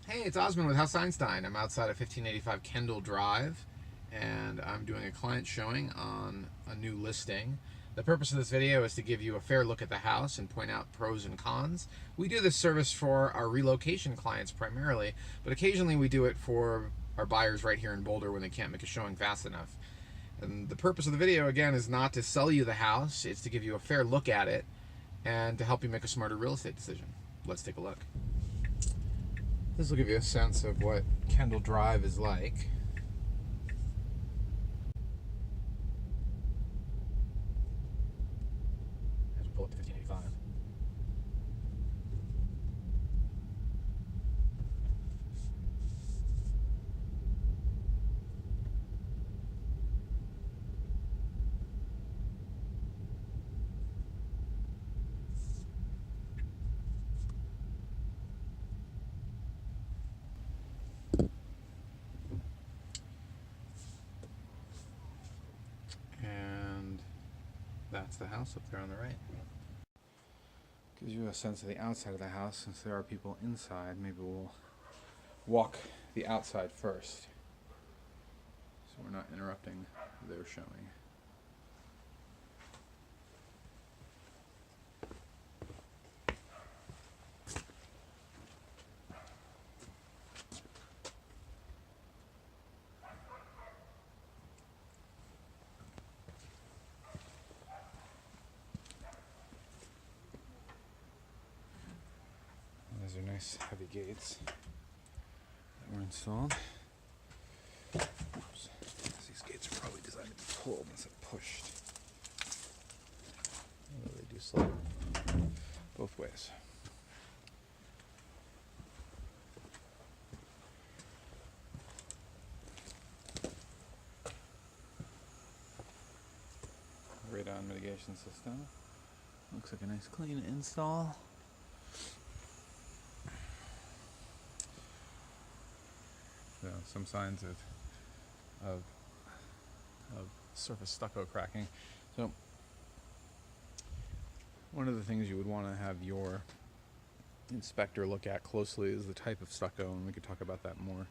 Hey, it's Osmond with House Einstein. I'm outside of 1585 Kendall Drive, and I'm doing a client showing on a new listing. The purpose of this video is to give you a fair look at the house and point out pros and cons. We do this service for our relocation clients primarily, but occasionally we do it for our buyers right here in Boulder when they can't make a showing fast enough. And the purpose of the video, again, is not to sell you the house. It's to give you a fair look at it and to help you make a smarter real estate decision. Let's take a look. This will give you a sense of what Kendall Drive is like. As we pull up to 1585. And that's the house up there on the right. Gives you a sense of the outside of the house. Since there are people inside, maybe we'll walk the outside first, so we're not interrupting their showing. Those are nice heavy gates that were installed. Oops. These gates are probably designed to be pulled instead of pushed. Although they do slide both ways. Radon mitigation system. Looks like a nice clean install. So some signs of surface stucco cracking. So one of the things you would want to have your inspector look at closely is the type of stucco, and we could talk about that more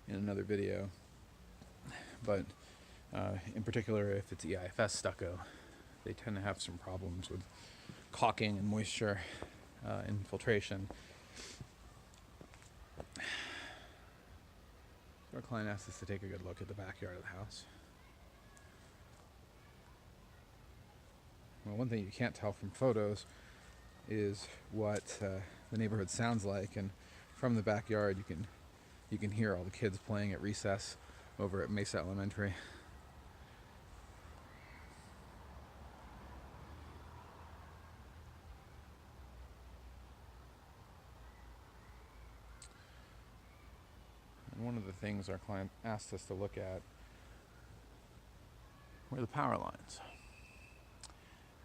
in another video. But in particular, if it's EIFS stucco, they tend to have some problems with caulking and moisture infiltration. Our client asked us to take a good look at the backyard of the house. Well, one thing you can't tell from photos is what the neighborhood sounds like, and from the backyard you can hear all the kids playing at recess over at Mesa Elementary. And one of the things our client asked us to look at were the power lines.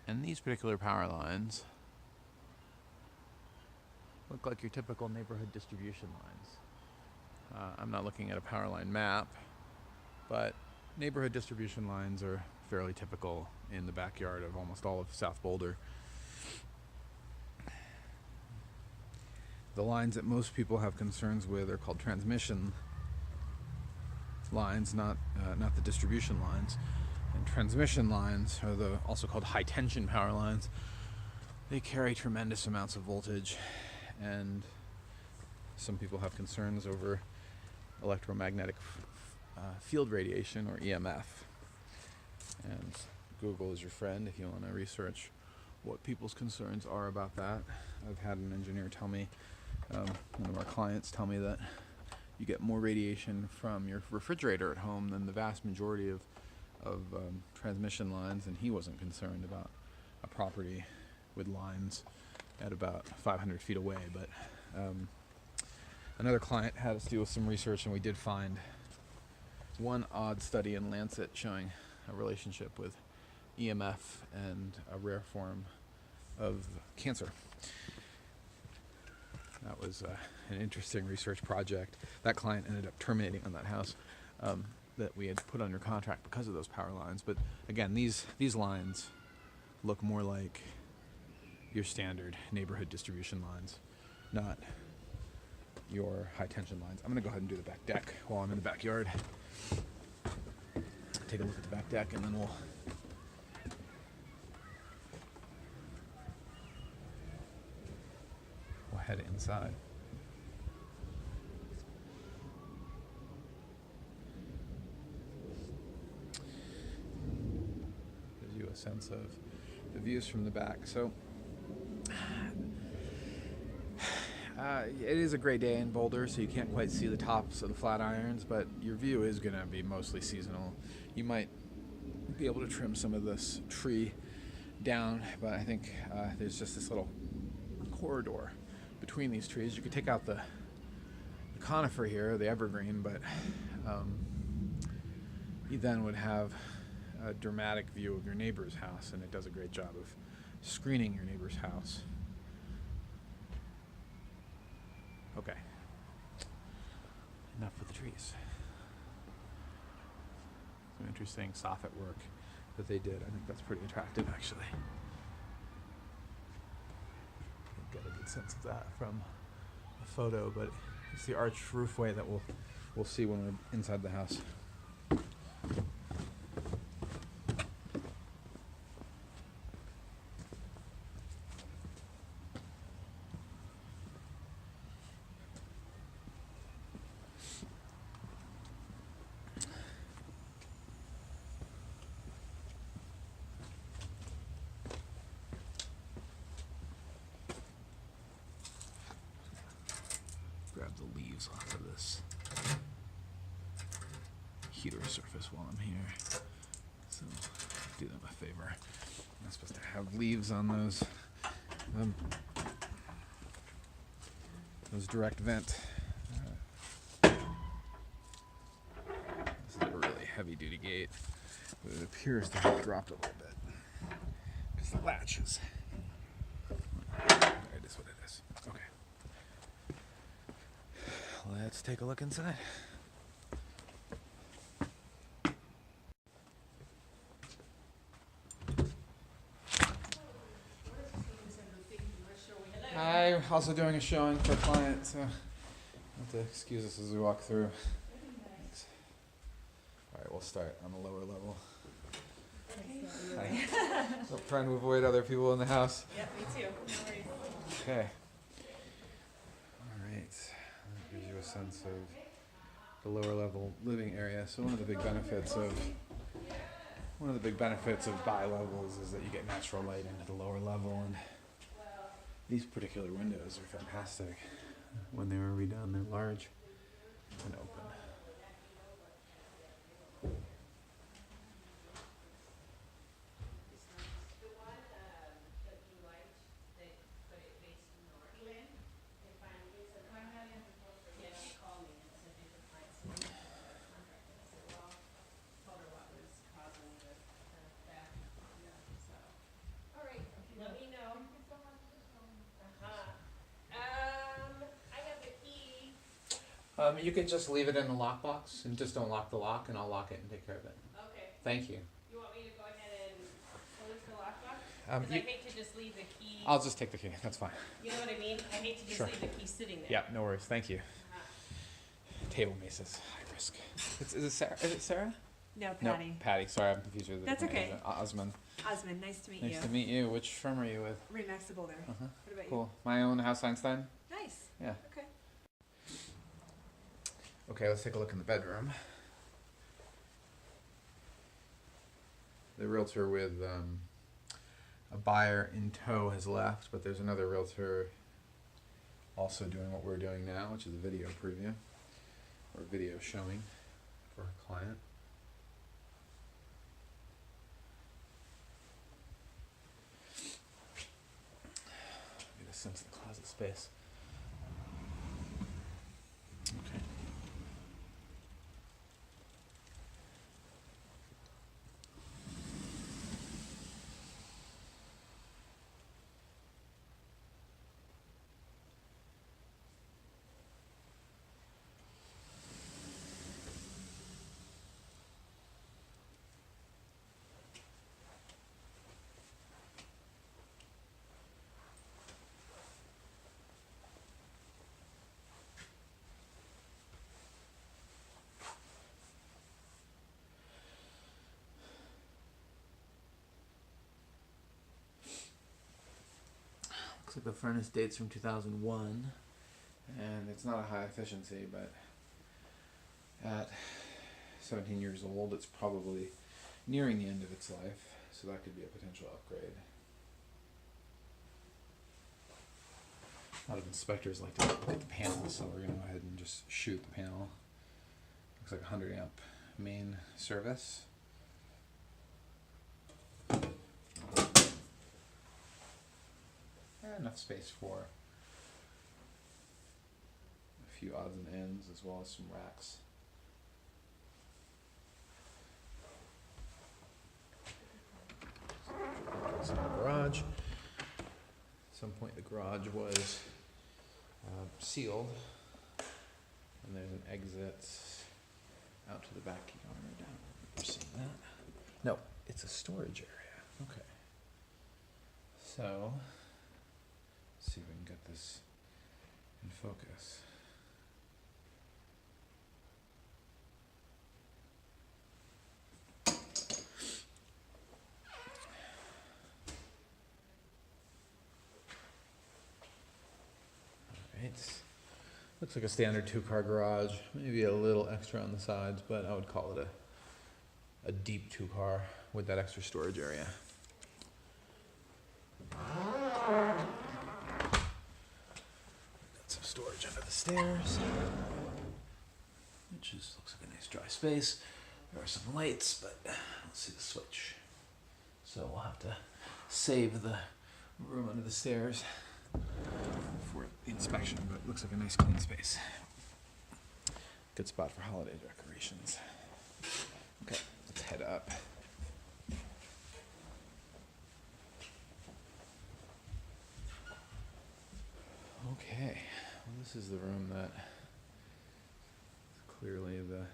And these particular power lines look like your typical neighborhood distribution lines. I'm not looking at a power line map, but neighborhood distribution lines are fairly typical in the backyard of almost all of South Boulder. The lines that most people have concerns with are called transmission lines, not the distribution lines. And transmission lines are also called high tension power lines. They carry tremendous amounts of voltage, and some people have concerns over electromagnetic field radiation, or EMF. And Google is your friend if you want to research what people's concerns are about that. I've had an engineer tell me, one of our clients tell me that you get more radiation from your refrigerator at home than the vast majority of transmission lines, and he wasn't concerned about a property with lines at about 500 feet away. But another client had us do some research, and we did find one odd study in Lancet showing a relationship with EMF and a rare form of cancer. That was an interesting research project. That client ended up terminating on that house that we had put under contract because of those power lines. But again, these lines look more like your standard neighborhood distribution lines, not your high tension lines. I'm going to go ahead and do the back deck while I'm in the backyard. Take a look at the back deck, and then we'll head inside. Gives you a sense of the views from the back. So it is a great day in Boulder, so you can't quite see the tops of the flat irons, but your view is going to be mostly seasonal. You might be able to trim some of this tree down, but I think there's just this little corridor between these trees. You could take out the conifer here, the evergreen, but you then would have a dramatic view of your neighbor's house, and it does a great job of screening your neighbor's house. Okay, enough with the trees. Some interesting soffit work that they did. I think that's pretty attractive, actually. Can't get a good sense of that from a photo, but it's the arched roofway that we'll see when we're inside the house. Grab the leaves off of this heater surface while I'm here. So do them a favor. I'm not supposed to have leaves on those direct vent. This is a really heavy duty gate, but it appears to have dropped a little bit because the latch is. It is what it is. Okay. Let's take a look inside. I'm also doing a showing for a client, so you have to excuse us as we walk through. Thanks. All right, we'll start on the lower level. Hi. So trying to avoid other people in the house. Yeah, me too. No worries. Okay. All right. That gives you a sense of the lower level living area. So one of the big benefits of bi-levels is that you get natural light into the lower level, and these particular windows are fantastic. When they were redone, they're large and open. You could just leave it in the lockbox and just don't lock the lock, and I'll lock it and take care of it. Okay. Thank you. You want me to go ahead and close the lockbox? I hate to just leave the key. I'll just take the key. That's fine. You know what I mean? I hate to just leave the key sitting there. Yeah, no worries. Thank you. Table maces, high risk. Is it Sarah? Is it Sarah? No, Patty. No, Patty. Sorry, I'm confused with it. That's okay. Osmond. Osmond, nice to meet you. Nice to meet you. Which firm are you with? Remax Boulder. Uh-huh. What about Cool. My own House Einstein. you? Nice. Yeah. Okay. Okay, let's take a look in the bedroom. The realtor with a buyer in tow has left, but there's another realtor also doing what we're doing now, which is a video preview or video showing for a client. Get a sense of the closet space. Okay. Looks like the furnace dates from 2001, and it's not a high efficiency, but at 17 years old, it's probably nearing the end of its life, so that could be a potential upgrade. A lot of inspectors like to look at the panels, so we're going to go ahead and just shoot the panel. Looks like 100 amp main service. Enough space for a few odds and ends, as well as some racks. It's in the garage. At some point the garage was sealed, and there's an exit out to the backyard. You've seen that? No, it's a storage area. Okay. So, let's see if we can get this in focus. Alright. Looks like a standard 2-car garage, maybe a little extra on the sides, but I would call it a deep 2-car with that extra storage area. Got some storage under the stairs, which looks like a nice dry space. There are some lights, but I don't see the switch. So we'll have to save the room under the stairs for the inspection, but it looks like a nice clean space. Good spot for holiday decorations. Okay, let's head up. Okay, well, this is the room that is clearly the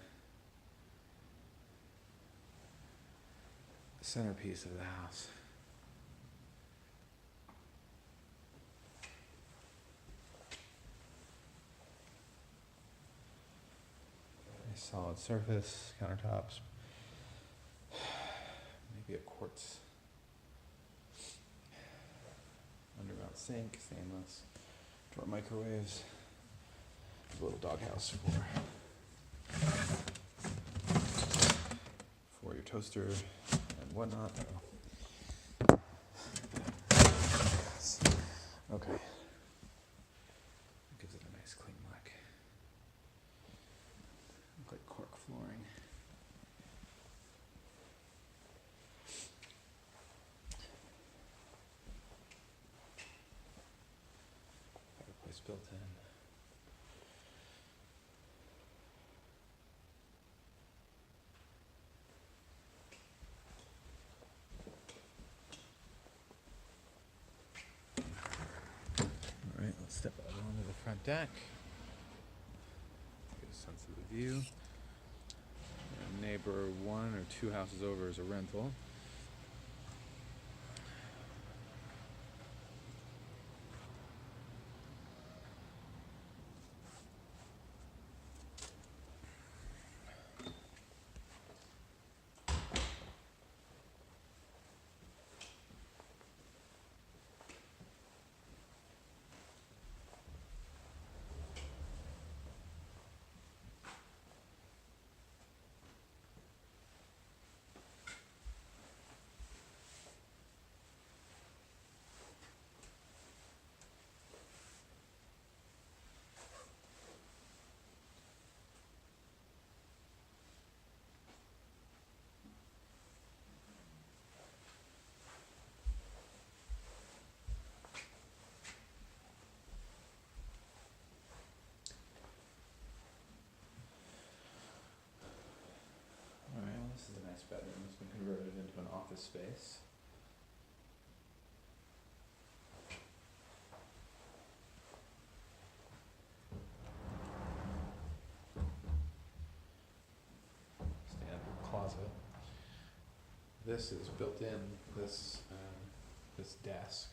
centerpiece of the house. Nice solid surface, countertops, maybe a quartz undermount sink, stainless. Drawer microwaves, a little doghouse for your toaster and whatnot. Okay. Gives it a nice clean look. Look like cork flooring. Fireplace built in. Alright, let's step out onto the front deck. Get a sense of the view. Our neighbor 1 or 2 houses over is a rental. This is a nice bedroom. It's been converted into an office space. Standard closet. This is built in, this desk.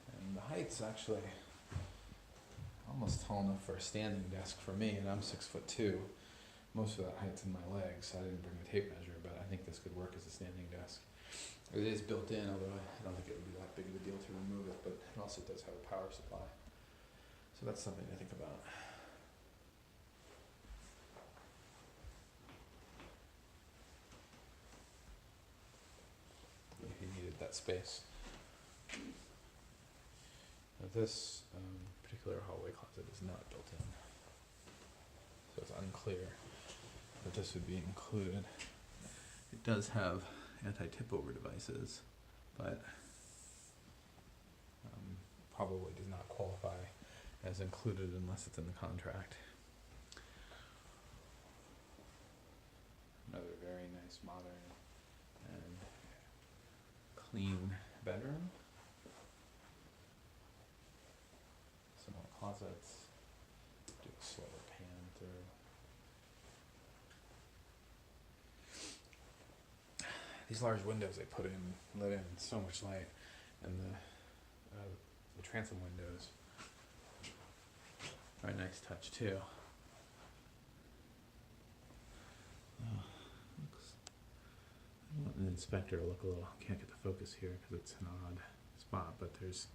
And the height's actually almost tall enough for a standing desk for me, and I'm 6'2". Most of that height's in my legs, so I didn't bring a tape measure, but I think this could work as a standing desk. It is built in, although I don't think it would be that big of a deal to remove it, but it also does have a power supply. So that's something to think about. If you needed that space. Now this particular hallway closet is not built in. So it's unclear that this would be included. It does have anti-tip over devices, but probably does not qualify as included unless it's in the contract. Another very nice, modern, and clean bedroom. Some more closets. Do a slower pan through. These large windows they put in let in so much light, and the transom windows are a nice touch too. I want an inspector to look a little. Can't get the focus here because it's an odd spot, but there's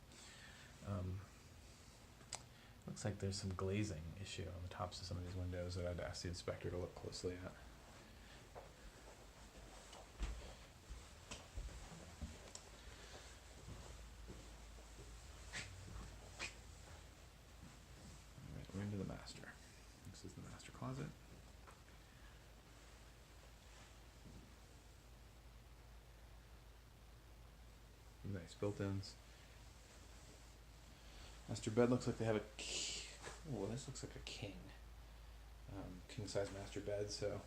looks like there's some glazing issue on the tops of some of these windows that I'd ask the inspector to look closely at. Alright, we're into the master. This is the master closet. Nice built-ins. Master bed looks like they have a oh, this looks like a king. King size master bed, so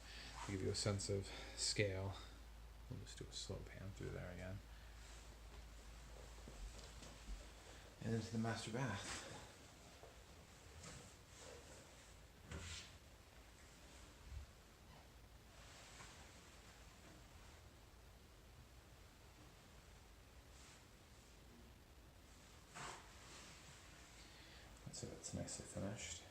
to give you a sense of scale. We'll just do a slow pan through there again. And into the master bath. So it's nicely finished.